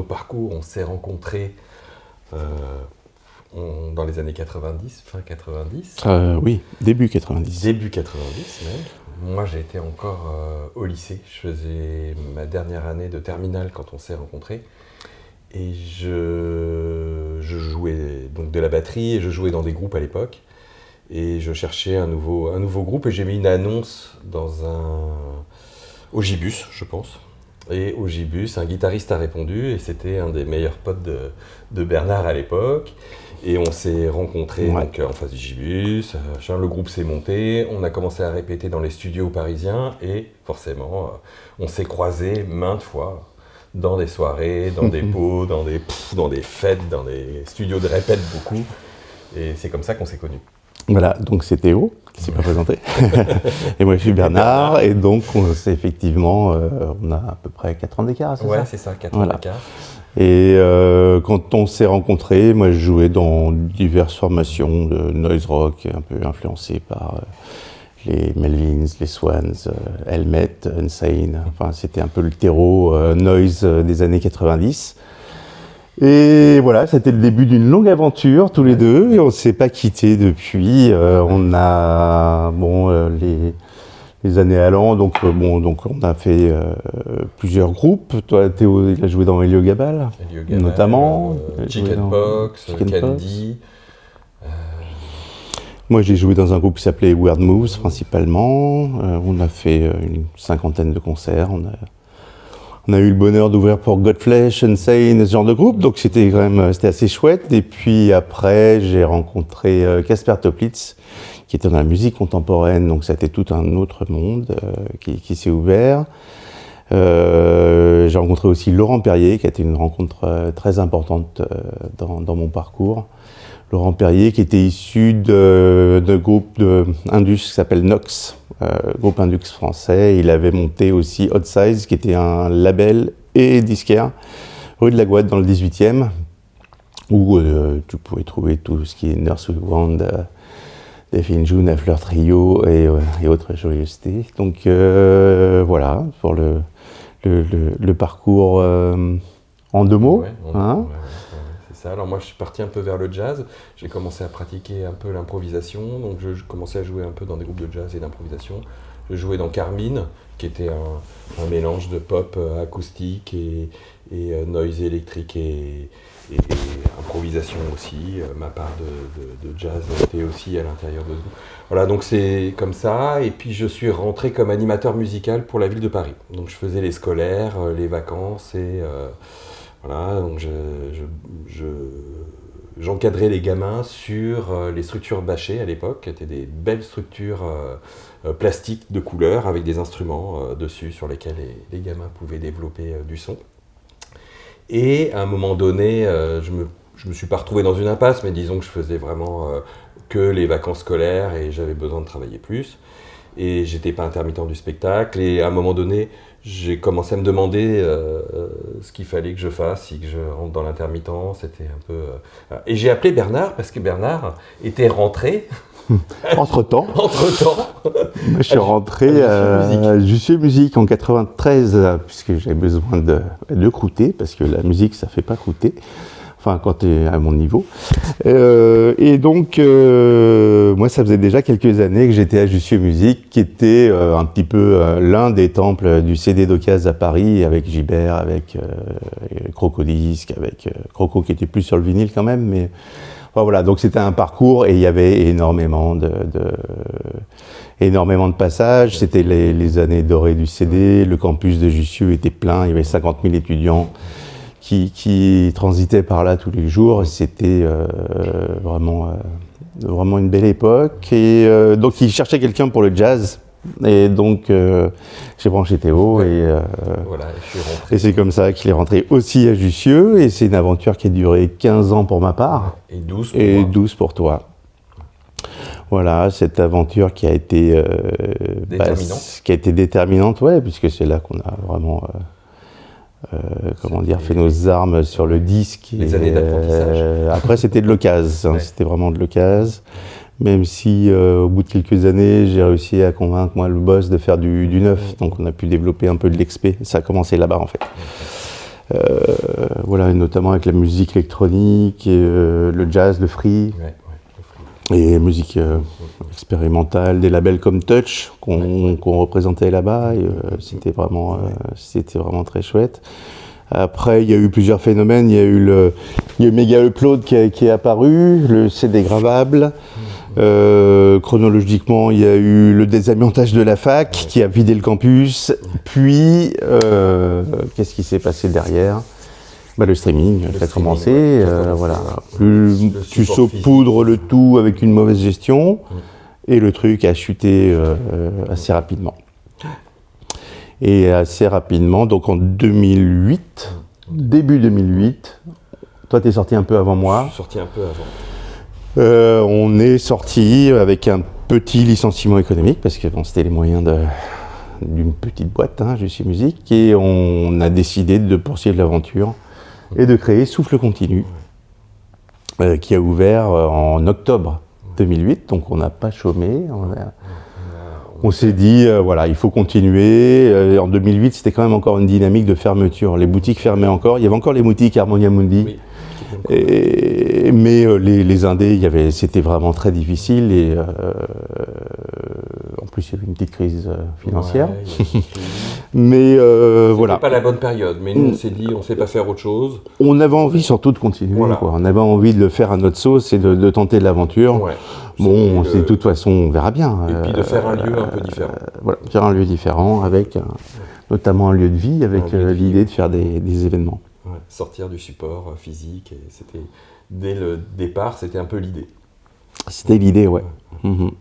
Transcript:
parcours, on s'est rencontrés dans les années 90, fin 90. Oui, début 90. Début 90 même. Moi, j'étais encore au lycée. Je faisais ma dernière année de terminale quand on s'est rencontrés. Et je jouais donc de la batterie et je jouais dans des groupes à l'époque. Et je cherchais un nouveau groupe et j'ai mis une annonce au Gibus, je pense. Et au Gibus, un guitariste a répondu et c'était un des meilleurs potes de Bernard à l'époque. Et on s'est rencontrés donc, en face du Gibus, le groupe s'est monté, on a commencé à répéter dans les studios parisiens et forcément on s'est croisés maintes fois dans des soirées, dans des pots, dans des fêtes, dans des studios de répète beaucoup. Et c'est comme ça qu'on s'est connus. Voilà, donc c'est Théo qui s'est pas présenté. Et moi je suis Bernard, et donc c'est effectivement, on a à peu près 4 ans d'écart, c'est ça ? Ouais, c'est ça, 4 ans d'écart. Et quand on s'est rencontrés, moi je jouais dans diverses formations de noise rock, un peu influencées par les Melvins, les Swans, Helmet, Insane. Enfin, c'était un peu le terreau noise des années 90. Et voilà, c'était le début d'une longue aventure tous les deux, et on ne s'est pas quittés depuis. On a les années allant, donc on a fait plusieurs groupes. Toi, Théo, il a joué dans Elio Gabal, notamment. Chickenpox, Candy. Moi, j'ai joué dans un groupe qui s'appelait Weird Moves, principalement. On a fait une 50aine de concerts. On a eu le bonheur d'ouvrir pour Godflesh, Insane, ce genre de groupe, donc c'était assez chouette. Et puis après, j'ai rencontré Casper Toplitz, qui était dans la musique contemporaine, donc c'était tout un autre monde qui s'est ouvert. J'ai rencontré aussi Laurent Perrier, qui a été une rencontre très importante dans mon parcours. Laurent Perrier, qui était issu d'un groupe Indus qui s'appelle Nox, groupe Indux français. Il avait monté aussi Hot Size, qui était un label et disquaire, rue de la Gouade dans le 18e, où tu pouvais trouver tout ce qui est Nurse With Wand, Delphine June, Fleur Trio et autres joyeusetés. Donc voilà, pour le parcours en 2 mots. Alors moi je suis parti un peu vers le jazz, j'ai commencé à pratiquer un peu l'improvisation, donc je commençais à jouer un peu dans des groupes de jazz et d'improvisation. Je jouais dans Carmine, qui était un mélange de pop acoustique et noise électrique et improvisation aussi. Ma part de jazz était aussi à l'intérieur de nous. Voilà, donc c'est comme ça, et puis je suis rentré comme animateur musical pour la ville de Paris. Donc je faisais les scolaires, les vacances et... Voilà, donc j'encadrais les gamins sur les structures bâchées à l'époque, qui étaient des belles structures plastiques de couleur avec des instruments dessus sur lesquels les gamins pouvaient développer du son. Et à un moment donné, je me suis pas retrouvé dans une impasse, mais disons que je faisais vraiment que les vacances scolaires et j'avais besoin de travailler plus. Et j'étais pas intermittent du spectacle, et à un moment donné, j'ai commencé à me demander ce qu'il fallait que je fasse, si que je rentre dans l'intermittent, c'était un peu... Et j'ai appelé Bernard, parce que Bernard était rentré... Entre-temps. Je suis rentré à Jussieu Musique en 93, puisque j'avais besoin de croûter, parce que la musique, ça fait pas croûter. Enfin, quand tu es à mon niveau. Et donc, moi, ça faisait déjà quelques années que j'étais à Jussieu Musique, qui était un petit peu l'un des temples du CD d'occasion à Paris, avec Gibert, avec Crocodisc, avec Croco qui était plus sur le vinyle quand même, mais enfin, voilà. Donc c'était un parcours et il y avait énormément de passages. C'était les années dorées du CD. Le campus de Jussieu était plein. Il y avait 50 000 étudiants qui transitaient par là tous les jours. C'était vraiment une belle époque. Et donc, il cherchait quelqu'un pour le jazz. Et donc, j'ai branché Théo. Et et c'est comme ça qu'il est rentré aussi à Jussieu. Et c'est une aventure qui a duré 15 ans pour ma part. Et 12 pour moi. 12 pour toi. Voilà, cette aventure qui a été déterminante, ouais, puisque c'est là qu'on a vraiment... fait nos armes sur le disque. Les années d'apprentissage. Après, c'était de l'occasion, ouais. C'était vraiment de l'occasion. Même si, au bout de quelques années, j'ai réussi à convaincre le boss de faire du neuf. Donc, on a pu développer un peu de l'expé. Ça a commencé là-bas, en fait. Voilà, notamment avec la musique électronique, et, le jazz, le free, et musique expérimentale, des labels comme Touch qu'on représentait là-bas. Et, c'était vraiment très chouette. Après, il y a eu plusieurs phénomènes. Il y a eu Mega Upload qui est apparu, le CD gravable. Chronologiquement, il y a eu le désamiantage de la fac qui a vidé le campus. Puis, qu'est-ce qui s'est passé derrière ? Le streaming qui a commencé. Voilà. Plus tu saupoudres le tout avec une mauvaise gestion, et le truc a chuté assez rapidement. Et assez rapidement, donc en 2008, début 2008, toi tu es sorti un peu avant moi. Je suis sorti un peu avant. On est sorti avec un petit licenciement économique, parce que bon, c'était les moyens d'une petite boîte, hein, Je suis musique, et on a décidé de poursuivre l'aventure et de créer Souffle Continu, qui a ouvert en octobre 2008, donc on n'a pas chômé. On s'est dit, voilà, il faut continuer. En 2008, c'était quand même encore une dynamique de fermeture. Les boutiques fermaient encore. Il y avait encore les boutiques Harmonia Mundi. Oui. Mais les indés, c'était vraiment très difficile. Et en plus, il y avait une petite crise financière. Mais voilà. C'était pas la bonne période. Mais nous, on s'est dit, on ne sait pas faire autre chose. On avait envie surtout de continuer. Voilà. Quoi. On avait envie de le faire à notre sauce et de tenter de l'aventure. Ouais. Bon, de toute façon, on verra bien. Et puis de faire un lieu un peu différent. Voilà, faire un lieu différent, avec notamment un lieu de vie, avec l'idée de faire des événements. Ouais, sortir du support physique. Et c'était, dès le départ, c'était un peu l'idée. C'était l'idée, ouais. Mm-hmm.